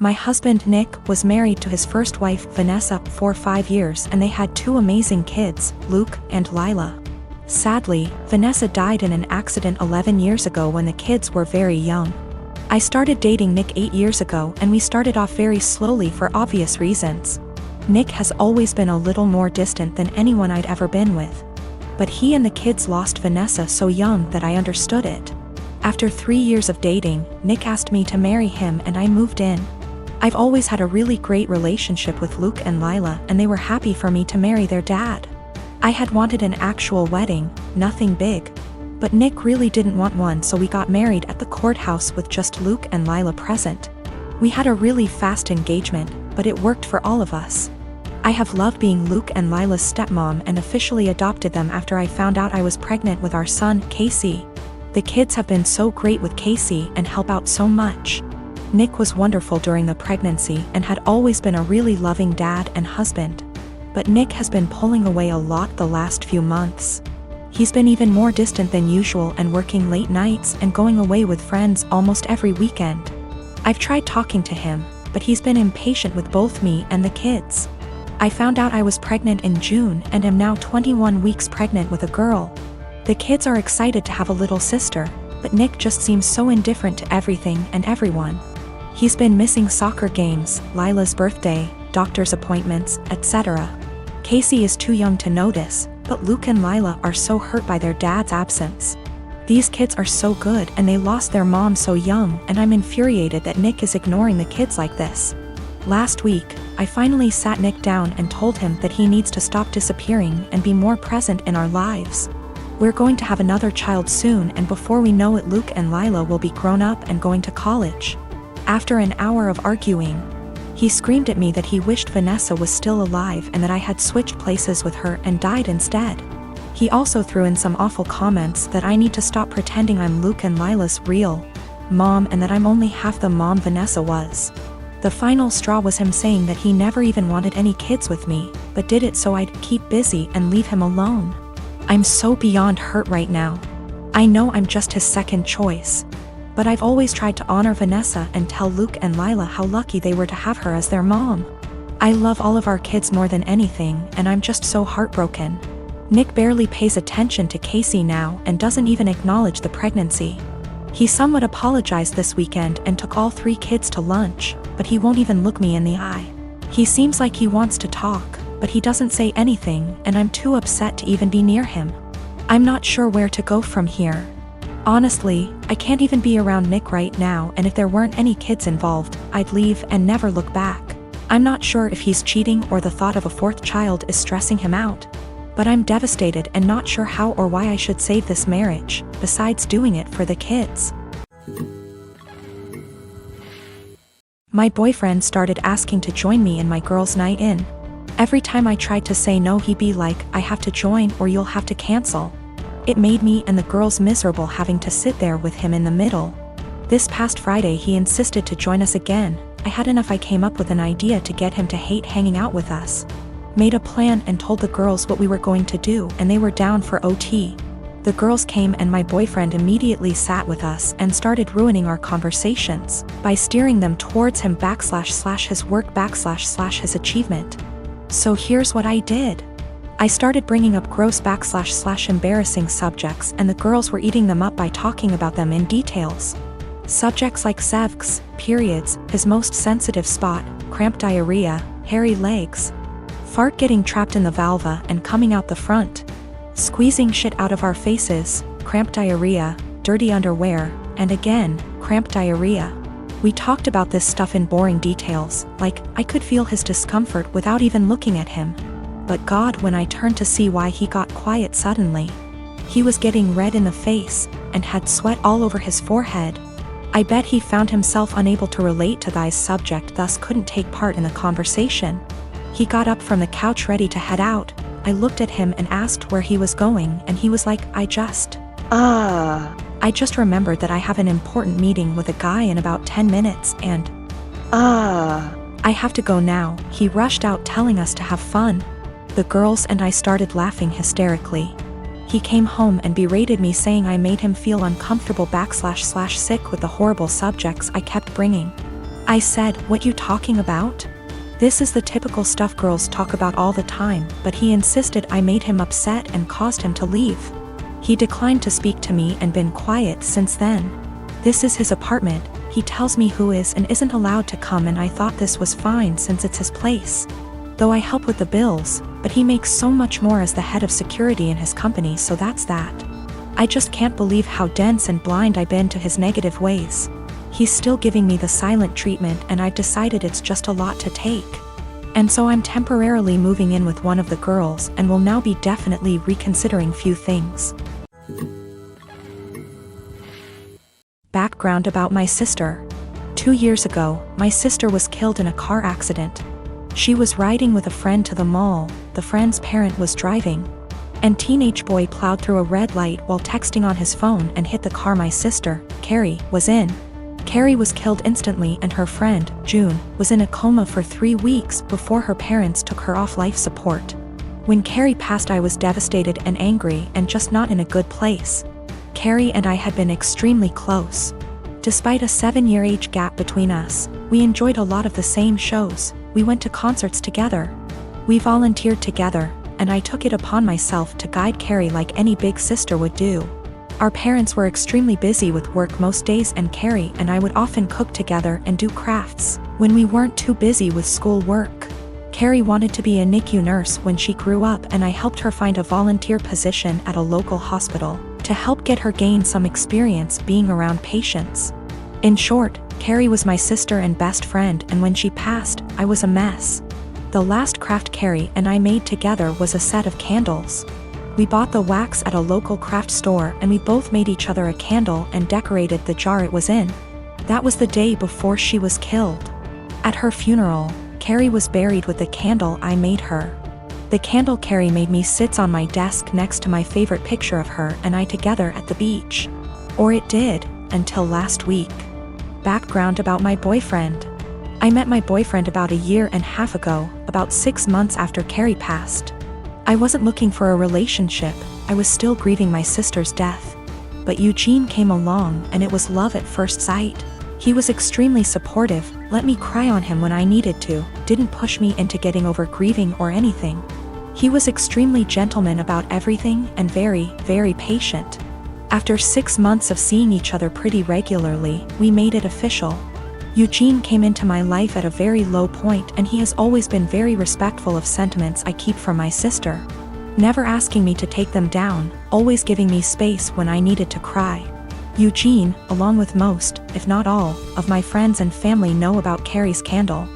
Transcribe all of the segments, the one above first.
My husband, Nick, was married to his first wife, Vanessa, for 5 years, and they had 2 amazing kids, Luke and Lila. Sadly, Vanessa died in an accident 11 years ago when the kids were very young. I started dating Nick 8 years ago, and we started off very slowly for obvious reasons. Nick has always been a little more distant than anyone I'd ever been with. But he and the kids lost Vanessa so young that I understood it. After 3 years of dating, Nick asked me to marry him and I moved in. I've always had a really great relationship with Luke and Lila, and they were happy for me to marry their dad. I had wanted an actual wedding, nothing big. But Nick really didn't want one, so we got married at the courthouse with just Luke and Lila present. We had a really fast engagement, but it worked for all of us. I have loved being Luke and Lila's stepmom and officially adopted them after I found out I was pregnant with our son, Casey. The kids have been so great with Casey and help out so much. Nick was wonderful during the pregnancy and had always been a really loving dad and husband. But Nick has been pulling away a lot the last few months. He's been even more distant than usual and working late nights and going away with friends almost every weekend. I've tried talking to him, but he's been impatient with both me and the kids. I found out I was pregnant in June and am now 21 weeks pregnant with a girl. The kids are excited to have a little sister, but Nick just seems so indifferent to everything and everyone. He's been missing soccer games, Lila's birthday, doctor's appointments, etc. Casey is too young to notice, but Luke and Lila are so hurt by their dad's absence. These kids are so good and they lost their mom so young, and I'm infuriated that Nick is ignoring the kids like this. Last week, I finally sat Nick down and told him that he needs to stop disappearing and be more present in our lives. We're going to have another child soon, and before we know it, Luke and Lila will be grown up and going to college. After an hour of arguing, he screamed at me that he wished Vanessa was still alive and that I had switched places with her and died instead. He also threw in some awful comments that I need to stop pretending I'm Luke and Lila's real mom and that I'm only half the mom Vanessa was. The final straw was him saying that he never even wanted any kids with me, but did it so I'd keep busy and leave him alone. I'm so beyond hurt right now. I know I'm just his second choice. But I've always tried to honor Vanessa and tell Luke and Lila how lucky they were to have her as their mom. I love all of our kids more than anything, and I'm just so heartbroken. Nick barely pays attention to Casey now and doesn't even acknowledge the pregnancy. He somewhat apologized this weekend and took all 3 kids to lunch, but he won't even look me in the eye. He seems like he wants to talk, but he doesn't say anything, and I'm too upset to even be near him. I'm not sure where to go from here. Honestly, I can't even be around Nick right now, and if there weren't any kids involved, I'd leave and never look back. I'm not sure if he's cheating or the thought of a 4th child is stressing him out. But I'm devastated and not sure how or why I should save this marriage, besides doing it for the kids. My boyfriend started asking to join me in my girls' night in. Every time I tried to say no, he'd be like, "I have to join or you'll have to cancel." It made me and the girls miserable having to sit there with him in the middle. This past Friday he insisted to join us again. I had enough. I came up with an idea to get him to hate hanging out with us. Made a plan and told the girls what we were going to do, and they were down for OT. The girls came and my boyfriend immediately sat with us and started ruining our conversations by steering them towards him / his work / his achievement. So here's what I did. I started bringing up gross / embarrassing subjects, and the girls were eating them up by talking about them in details. Subjects like sevks, periods, his most sensitive spot, cramp diarrhea, hairy legs, fart getting trapped in the vulva and coming out the front, squeezing shit out of our faces, cramp diarrhea, dirty underwear, and again, cramp diarrhea. We talked about this stuff in boring details, like I could feel his discomfort without even looking at him. But God, when I turned to see why, he got quiet suddenly. He was getting red in the face and had sweat all over his forehead. I bet he found himself unable to relate to thy's subject, thus couldn't take part in the conversation. He got up from the couch ready to head out. I looked at him and asked where he was going, and he was like, I just remembered that I have an important meeting with a guy in about 10 minutes and I have to go now. He rushed out telling us to have fun. The girls and I started laughing hysterically. He came home and berated me, saying I made him feel uncomfortable / sick with the horrible subjects I kept bringing. I said, "What you talking about?" This is the typical stuff girls talk about all the time, but he insisted I made him upset and caused him to leave. He declined to speak to me and been quiet since then. This is his apartment, he tells me who is and isn't allowed to come, and I thought this was fine since it's his place. Though I help with the bills, but he makes so much more as the head of security in his company, so that's that. I just can't believe how dense and blind I've been to his negative ways. He's still giving me the silent treatment, and I've decided it's just a lot to take. And so I'm temporarily moving in with one of the girls and will now be definitely reconsidering few things. Background about my sister. 2 years ago, my sister was killed in a car accident. She was riding with a friend to the mall, the friend's parent was driving, and teenage boy plowed through a red light while texting on his phone and hit the car my sister, Carrie, was in. Carrie was killed instantly, and her friend, June, was in a coma for 3 weeks before her parents took her off life support. When Carrie passed, I was devastated and angry and just not in a good place. Carrie and I had been extremely close. Despite a 7-year age gap between us, we enjoyed a lot of the same shows, we went to concerts together. We volunteered together, and I took it upon myself to guide Carrie like any big sister would do. Our parents were extremely busy with work most days, and Carrie and I would often cook together and do crafts when we weren't too busy with school work. Carrie wanted to be a NICU nurse when she grew up, and I helped her find a volunteer position at a local hospital to help get her gain some experience being around patients. In short, Carrie was my sister and best friend, and when she passed, I was a mess. The last craft Carrie and I made together was a set of candles. We bought the wax at a local craft store, and we both made each other a candle and decorated the jar it was in. That was the day before she was killed. At her funeral, Carrie was buried with the candle I made her. The candle Carrie made me sits on my desk next to my favorite picture of her and I together at the beach. Or it did, until last week. Background about my boyfriend. I met my boyfriend about 1.5 years ago, about 6 months after Carrie passed. I wasn't looking for a relationship, I was still grieving my sister's death. But Eugene came along, and it was love at first sight. He was extremely supportive, let me cry on him when I needed to, didn't push me into getting over grieving or anything. He was extremely gentleman about everything and very, very patient. After 6 months of seeing each other pretty regularly, we made it official. Eugene came into my life at a very low point, and he has always been very respectful of sentiments I keep from my sister. Never asking me to take them down, always giving me space when I needed to cry. Eugene, along with most, if not all, of my friends and family know about Carrie's candle.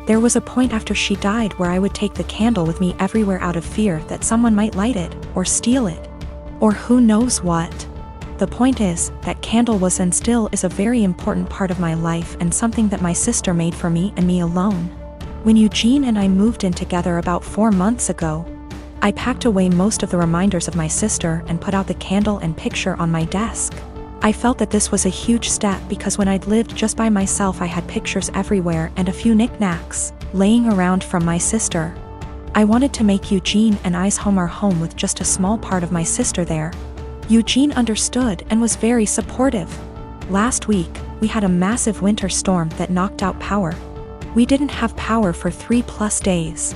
There was a point after she died where I would take the candle with me everywhere out of fear that someone might light it, or steal it. Or who knows what. The point is, that candle was and still is a very important part of my life and something that my sister made for me and me alone. When Eugene and I moved in together about 4 months ago, I packed away most of the reminders of my sister and put out the candle and picture on my desk. I felt that this was a huge step because when I'd lived just by myself I had pictures everywhere and a few knickknacks laying around from my sister. I wanted to make Eugene and I's home our home with just a small part of my sister there. Eugene understood and was very supportive. Last week, we had a massive winter storm that knocked out power. We didn't have power for 3+ days.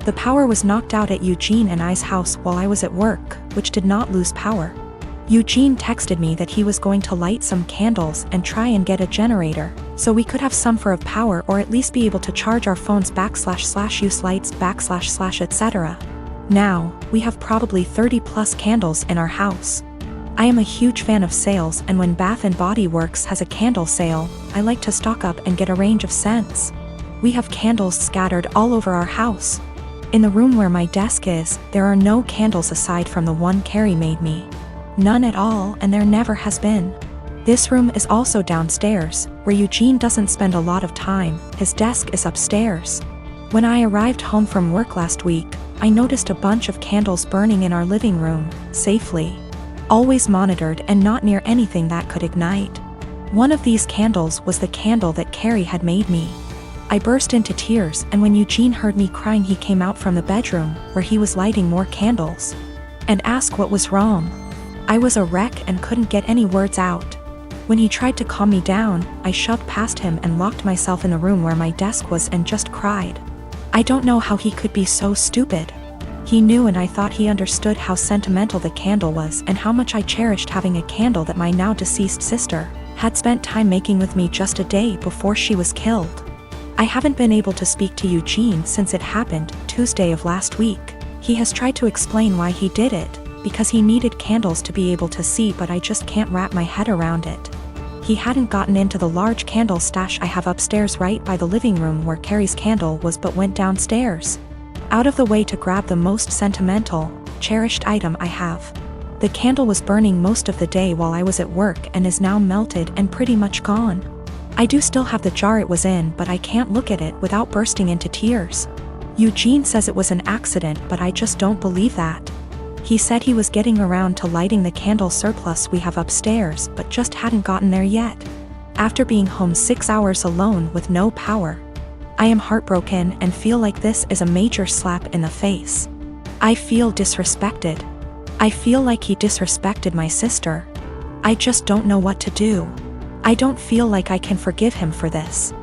The power was knocked out at Eugene and I's house while I was at work, which did not lose power. Eugene texted me that he was going to light some candles and try and get a generator, so we could have some for of power or at least be able to charge our phones / use lights / etc. Now, we have probably 30+ candles in our house. I am a huge fan of sales, and when Bath & Body Works has a candle sale, I like to stock up and get a range of scents. We have candles scattered all over our house. In the room where my desk is, there are no candles aside from the one Carrie made me. None at all, and there never has been. This room is also downstairs, where Eugene doesn't spend a lot of time, his desk is upstairs. When I arrived home from work last week, I noticed a bunch of candles burning in our living room, safely. Always monitored and not near anything that could ignite. One of these candles was the candle that Carrie had made me. I burst into tears, and when Eugene heard me crying he came out from the bedroom, where he was lighting more candles, and asked what was wrong. I was a wreck and couldn't get any words out. When he tried to calm me down, I shoved past him and locked myself in the room where my desk was and just cried. I don't know how he could be so stupid. He knew, and I thought he understood how sentimental the candle was and how much I cherished having a candle that my now deceased sister had spent time making with me just a day before she was killed. I haven't been able to speak to Eugene since it happened, Tuesday of last week. He has tried to explain why he did it, because he needed candles to be able to see, but I just can't wrap my head around it. He hadn't gotten into the large candle stash I have upstairs right by the living room where Carrie's candle was, but went downstairs, out of the way, to grab the most sentimental, cherished item I have. The candle was burning most of the day while I was at work and is now melted and pretty much gone. I do still have the jar it was in, but I can't look at it without bursting into tears. Eugene says it was an accident, but I just don't believe that. He said he was getting around to lighting the candle surplus we have upstairs, but just hadn't gotten there yet. After being home 6 hours alone with no power, I am heartbroken and feel like this is a major slap in the face. I feel disrespected. I feel like he disrespected my sister. I just don't know what to do. I don't feel like I can forgive him for this.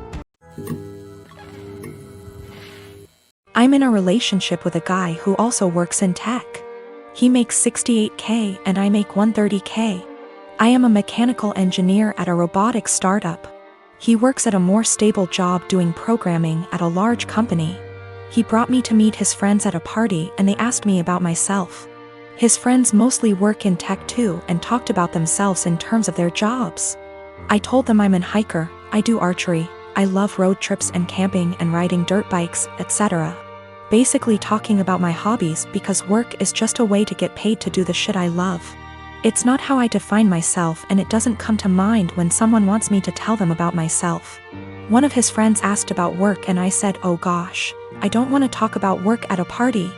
I'm in a relationship with a guy who also works in tech. He makes $68K and I make $130K. I am a mechanical engineer at a robotics startup. He works at a more stable job doing programming at a large company. He brought me to meet his friends at a party and they asked me about myself. His friends mostly work in tech too and talked about themselves in terms of their jobs. I told them I'm an hiker, I do archery, I love road trips and camping and riding dirt bikes, etc. Basically talking about my hobbies, because work is just a way to get paid to do the shit I love. It's not how I define myself, and it doesn't come to mind when someone wants me to tell them about myself. One of his friends asked about work and I said, oh gosh, I don't want to talk about work at a party.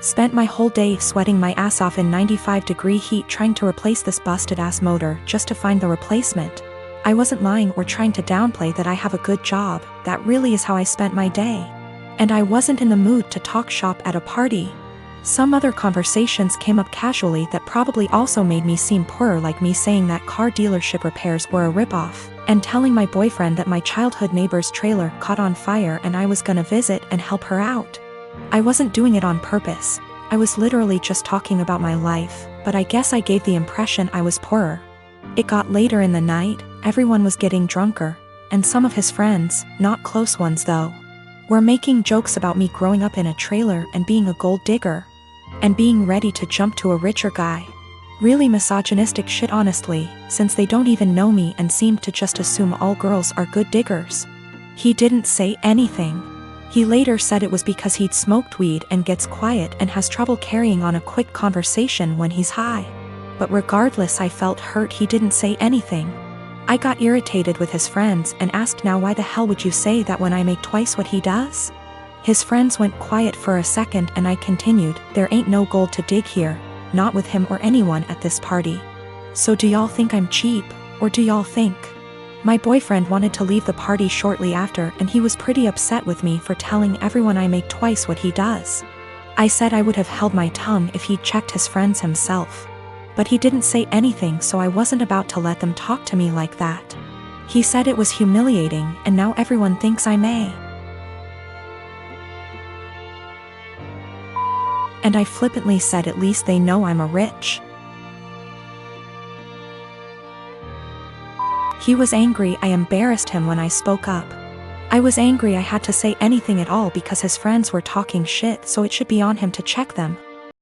Spent my whole day sweating my ass off in 95-degree heat trying to replace this busted ass motor just to find the replacement. I wasn't lying or trying to downplay that I have a good job, that really is how I spent my day. And I wasn't in the mood to talk shop at a party. Some other conversations came up casually that probably also made me seem poorer, like me saying that car dealership repairs were a ripoff, and telling my boyfriend that my childhood neighbor's trailer caught on fire and I was gonna visit and help her out. I wasn't doing it on purpose. I was literally just talking about my life, but I guess I gave the impression I was poorer. It got later in the night, everyone was getting drunker, and some of his friends, not close ones though, were making jokes about me growing up in a trailer and being a gold digger, and being ready to jump to a richer guy. Really misogynistic shit honestly, since they don't even know me and seem to just assume all girls are good diggers. He didn't say anything. He later said it was because he'd smoked weed and gets quiet and has trouble carrying on a quick conversation when he's high. But regardless, I felt hurt he didn't say anything. I got irritated with his friends and asked, now why the hell would you say that when I make twice what he does? His friends went quiet for a second and I continued, there ain't no gold to dig here, not with him or anyone at this party. So do y'all think I'm cheap, or do y'all think? My boyfriend wanted to leave the party shortly after and he was pretty upset with me for telling everyone I make twice what he does. I said I would have held my tongue if he'd checked his friends himself. But he didn't say anything, so I wasn't about to let them talk to me like that. He said it was humiliating and now everyone thinks I'm a. And I flippantly said at least they know I'm a rich. He was angry. I embarrassed him when I spoke up. I was angry I had to say anything at all because his friends were talking shit, so it should be on him to check them.